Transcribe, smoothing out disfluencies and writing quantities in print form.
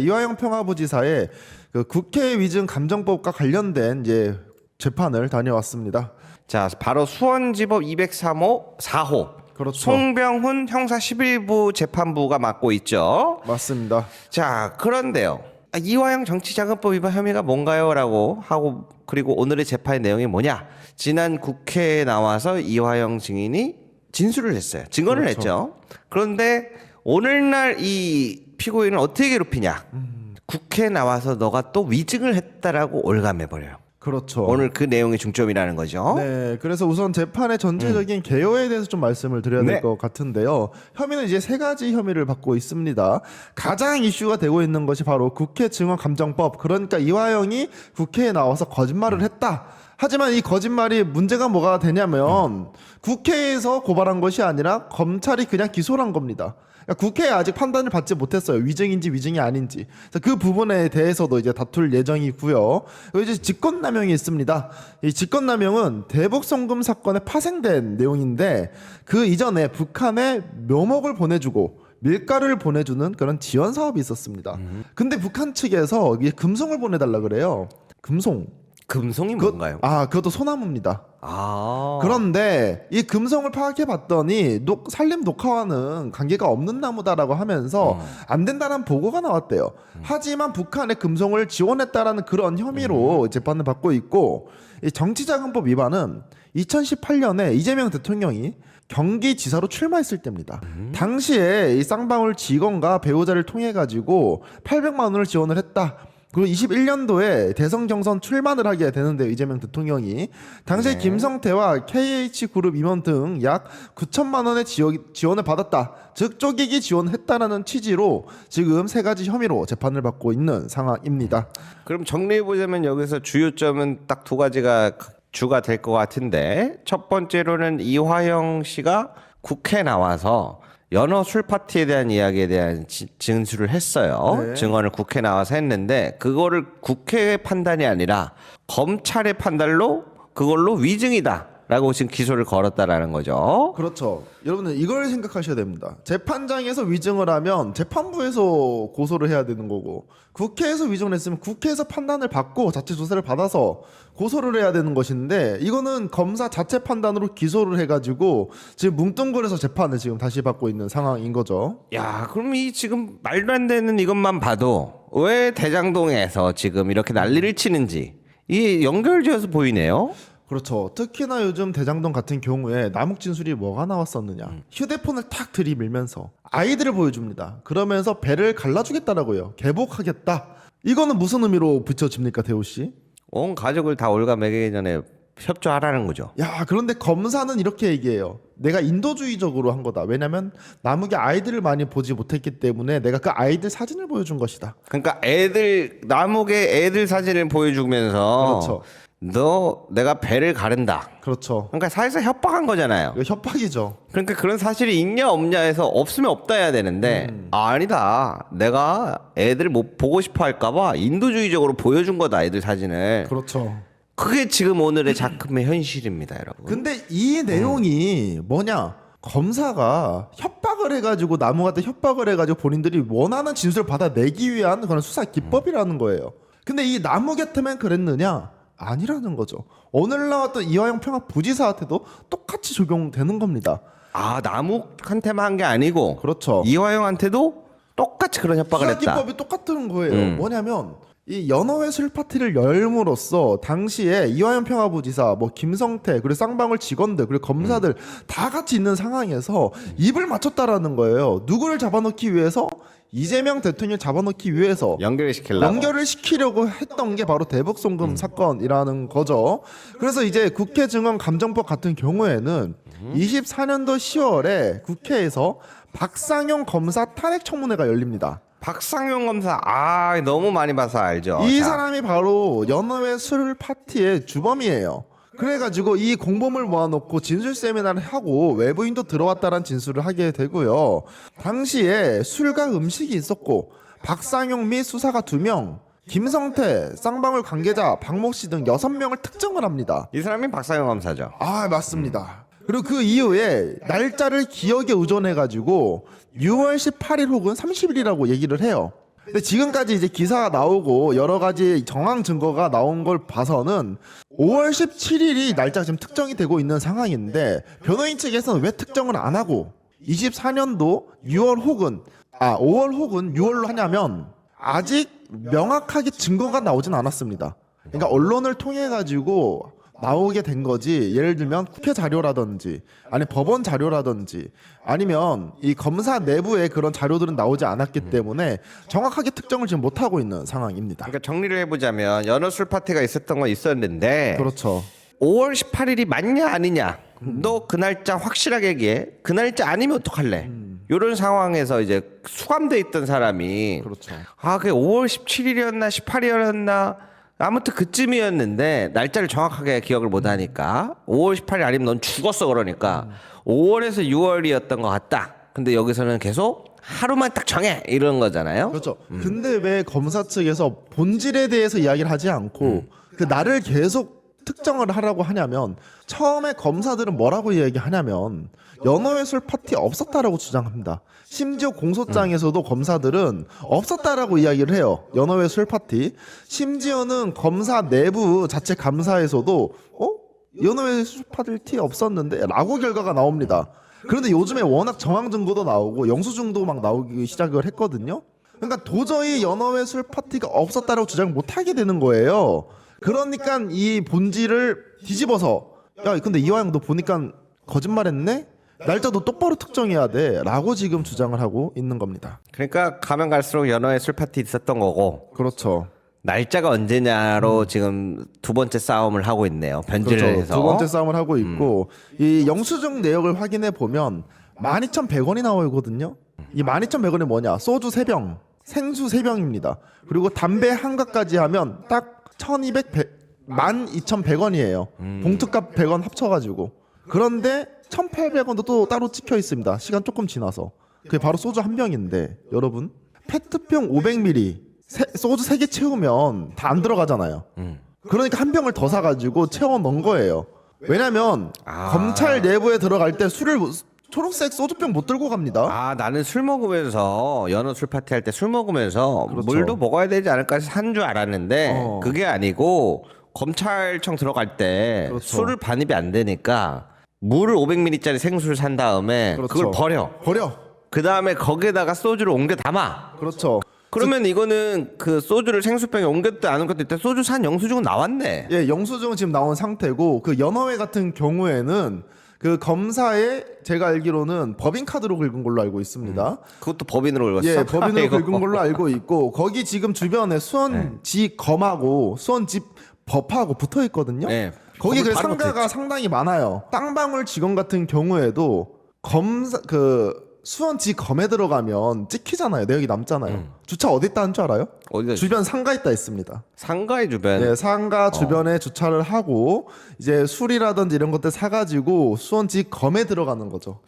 이화영 평화부지사의 그 국회 위증 감정법과 관련된 이제 재판을 다녀왔습니다. 자, 바로 수원지법 203호 4호 그렇죠. 송병훈 형사 11부 재판부가 맡고 있죠. 맞습니다. 자, 그런데요. 이화영 정치자금법 위반 혐의가 뭔가요? 라고 하고, 그리고 오늘의 재판의 내용이 뭐냐? 지난 국회에 나와서 이화영 증인이 진술을 했어요. 증언을 그렇죠. 했죠. 그런데 오늘날 이 피고인을 어떻게 괴롭히냐? 국회에 나와서 너가 또 위증을 했다라고 올감해버려요. 그렇죠. 오늘 그 내용이 중점이라는 거죠. 네, 그래서 우선 재판의 전체적인 개요에 대해서 좀 말씀을 드려야 될 네. 것 같은데요. 혐의는 이제 세 가지 혐의를 받고 있습니다. 가장 이슈가 되고 있는 것이 바로 국회 증언 감정법. 그러니까 이화영이 국회에 나와서 거짓말을 했다. 하지만 이 거짓말이 문제가 뭐가 되냐면 국회에서 고발한 것이 아니라 검찰이 그냥 기소를 한 겁니다. 그러니까 국회에 아직 판단을 받지 못했어요. 위증인지 위증이 아닌지. 그래서 그 부분에 대해서도 이제 다툴 예정이고요. 이제 직권남용이 있습니다. 이 직권남용은 대북송금 사건에 파생된 내용인데 그 이전에 북한에 묘목을 보내주고 밀가루를 보내주는 그런 지원 사업이 있었습니다. 근데 북한 측에서 이게 금송을 보내달라 그래요. 금송. 금송이 뭔가요? 그것도 소나무입니다. 아. 그런데 이 금성을 파악해 봤더니 산림 녹화와는 관계가 없는 나무다라고 하면서 안 된다는 보고가 나왔대요. 하지만 북한의 금성을 지원했다라는 그런 혐의로 재판을 받고 있고, 이 정치자금법 위반은 2018년에 이재명 대통령이 경기지사로 출마했을 때입니다. 당시에 이 쌍방울 직원과 배우자를 통해 가지고 800만 원을 지원을 했다. 그리고 21년도에 대선 경선 출마를 하게 되는데 이재명 대통령이 당시에 네. 김성태와 KH그룹 임원 등 약 9천만 원의 지원을 받았다. 즉 쪼개기 지원했다라는 취지로 지금 세 가지 혐의로 재판을 받고 있는 상황입니다. 그럼 정리해보자면 여기서 주요점은 딱 두 가지가 주가 될 것 같은데, 첫 번째로는 이화영 씨가 국회에 나와서 연어 술 파티에 대한 이야기에 대한 진술을 했어요. 네. 증언을 국회에 나와서 했는데 그거를 국회의 판단이 아니라 검찰의 판단로 그걸로 위증이다라고 지금 기소를 걸었다라는 거죠. 그렇죠. 여러분들 이걸 생각하셔야 됩니다. 재판장에서 위증을 하면 재판부에서 고소를 해야 되는 거고, 국회에서 위증을 했으면 국회에서 판단을 받고 자체 조사를 받아서 고소를 해야 되는 것인데, 이거는 검사 자체 판단으로 기소를 해가지고 지금 뭉뚱그려서 재판을 지금 다시 받고 있는 상황인 거죠. 야, 그럼 이 지금 말도 안 되는 이것만 봐도 왜 대장동에서 지금 이렇게 난리를 치는지 이 연결지어서 보이네요. 그렇죠. 특히나 요즘 대장동 같은 경우에 남욱 진술이 뭐가 나왔었느냐. 휴대폰을 탁 들이밀면서 아이들을 보여줍니다. 그러면서 배를 갈라주겠다라고요. 개복하겠다. 이거는 무슨 의미로 붙여집니까, 대호 씨? 온 가족을 다 올가매기 전에 협조하라는 거죠. 야, 그런데 검사는 이렇게 얘기해요. 내가 인도주의적으로 한 거다. 왜냐면 남욱이 아이들을 많이 보지 못했기 때문에 내가 그 아이들 사진을 보여준 것이다. 그러니까 남욱의 애들 사진을 보여주면서 그렇죠. 너 내가 배를 가른다. 그렇죠. 그러니까 사실상 협박한 거잖아요. 이거 협박이죠. 그러니까 그런 사실이 있냐 없냐 해서 없으면 없다 해야 되는데 아니다. 내가 애들 못 보고 싶어 할까봐 인도주의적으로 보여준 거다, 애들 사진을. 그렇죠. 그게 지금 오늘의 작품의 현실입니다, 여러분. 근데 이 내용이 뭐냐? 검사가 협박을 해가지고 남욱한테 협박을 해가지고 본인들이 원하는 진술을 받아내기 위한 그런 수사 기법이라는 거예요. 근데 이 남욱한테만 그랬느냐? 아니라는 거죠. 오늘 나왔던 이화영 평화부지사한테도 똑같이 적용되는 겁니다. 아, 남욱한테만 한 게 아니고 그렇죠. 이화영한테도 똑같이 그런 협박을 수사 했다. 기법이 똑같은 거예요. 뭐냐면 이 연어회 술 파티를 열므로써 당시에 이화영 평화부지사, 뭐 김성태, 그리고 쌍방울 직원들, 그리고 검사들 다 같이 있는 상황에서 입을 맞췄다라는 거예요. 누구를 잡아놓기 위해서? 이재명 대통령을 잡아놓기 위해서 연결을 시키려고. 연결을 시키려고 했던 게 바로 대북송금 사건이라는 거죠. 그래서 이제 국회 증언 감정법 같은 경우에는 24년도 10월에 국회에서 박상용 검사 탄핵 청문회가 열립니다. 박상용 검사, 너무 많이 봐서 알죠. 이 자, 사람이 바로 연어회 술 파티의 주범이에요. 그래가지고 이 공범을 모아놓고 진술 세미나를 하고 외부인도 들어왔다는 진술을 하게 되고요. 당시에 술과 음식이 있었고 박상용 및 수사가 2명, 김성태, 쌍방울 관계자 박모 씨 등 6명을 특정을 합니다. 이 사람이 박상용 검사죠. 맞습니다. 그리고 그 이후에 날짜를 기억에 의존해가지고 6월 18일 혹은 30일이라고 얘기를 해요. 근데 지금까지 이제 기사가 나오고 여러 가지 정황 증거가 나온 걸 봐서는 5월 17일이 날짜가 지금 특정이 되고 있는 상황인데 변호인 측에서는 왜 특정을 안 하고 24년도 6월 혹은 5월 혹은 6월로 하냐면 아직 명확하게 증거가 나오진 않았습니다. 그러니까 언론을 통해 가지고 나오게 된 거지. 예를 들면 국회 자료라든지 아니 법원 자료라든지 아니면 이 검사 내부의 그런 자료들은 나오지 않았기 때문에 정확하게 특정을 지금 못 하고 있는 상황입니다. 그러니까 정리를 해보자면 연어 술 파티가 있었던 건 있었는데 그렇죠. 5월 18일이 맞냐 아니냐 너 그 날짜 확실하게 얘기해. 그 날짜 아니면 어떡할래. 이런 상황에서 이제 수감돼 있던 사람이 그렇죠. 그게 5월 17일이었나 18일이었나 아무튼 그쯤이었는데 날짜를 정확하게 기억을 못 하니까 5월 18일 아니면 넌 죽었어 그러니까 5월에서 6월이었던 것 같다. 근데 여기서는 계속 하루만 딱 정해 이런 거잖아요. 그렇죠. 근데 왜 검사 측에서 본질에 대해서 이야기를 하지 않고 그 날을 계속 특정을 하라고 하냐면 처음에 검사들은 뭐라고 이야기하냐면 연어회 술 파티 없었다라고 주장합니다. 심지어 공소장에서도 검사들은 없었다라고 이야기를 해요. 연어회 술 파티. 심지어는 검사 내부 자체 감사에서도 연어회 술 파티 없었는데 라고 결과가 나옵니다. 그런데 요즘에 워낙 정황 증거도 나오고 영수증도 막 나오기 시작을 했거든요. 그러니까 도저히 연어회 술 파티가 없었다라고 주장을 못 하게 되는 거예요. 그러니까 이 본질을 뒤집어서 야 근데 이화영 너 보니까 거짓말했네? 날짜도 똑바로 특정해야 돼 라고 지금 주장을 하고 있는 겁니다. 그러니까 가면 갈수록 연어회 술 파티 있었던 거고 그렇죠. 날짜가 언제냐로 지금 두 번째 싸움을 하고 있네요. 변질을 그렇죠. 해서. 두 번째 싸움을 하고 있고 이 영수증 내역을 확인해 보면 12,100원이 나오거든요. 이 12,100원이 뭐냐? 소주 3병, 생수 3병입니다. 그리고 담배 한 갑까지 하면 딱 12,100원이에요. 봉투값 100원 합쳐가지고. 그런데 1,800원도 또 따로 찍혀 있습니다. 시간 조금 지나서. 그게 바로 소주 한 병인데 여러분 페트병 500ml 소주 3개 채우면 다 안 들어가잖아요. 그러니까 한 병을 더 사가지고 채워 넣은 거예요. 왜냐면 검찰 내부에 들어갈 때 술을 초록색 소주병 못 들고 갑니다. 나는 술 먹으면서 연어 술 파티 할 때 술 먹으면서 그렇죠. 물도 먹어야 되지 않을까 해서 산 줄 알았는데 그게 아니고 검찰청 들어갈 때 그렇죠. 술을 반입이 안 되니까 물을 500ml짜리 생수를 산 다음에 그렇죠. 그걸 버려. 그 다음에 거기에다가 소주를 옮겨 담아. 그렇죠. 그러면 이거는 그 소주를 생수병에 옮겼다 안 옮겼다 때 소주 산 영수증은 나왔네. 예, 영수증은 지금 나온 상태고 그 연어회 같은 경우에는 그 검사에 제가 알기로는 법인 카드로 긁은 걸로 알고 있습니다. 그것도 법인으로 긁었어? 예, 법인으로 아이고. 긁은 걸로 알고 있고 거기 지금 주변에 수원지 검하고 수원지 법하고 붙어 있거든요. 네. 거기 그 법을 바로 상가가 상당히 많아요. 땅방울 직원 같은 경우에도 검사 그 수원지 검에 들어가면 찍히잖아요. 내역이 남잖아요. 주차 어디 있다는 줄 알아요? 어디다 주변 상가 있다 있습니다. 상가의 주변. 네, 상가 주변에 주차를 하고 이제 술이라든지 이런 것들 사가지고 수원지 검에 들어가는 거죠.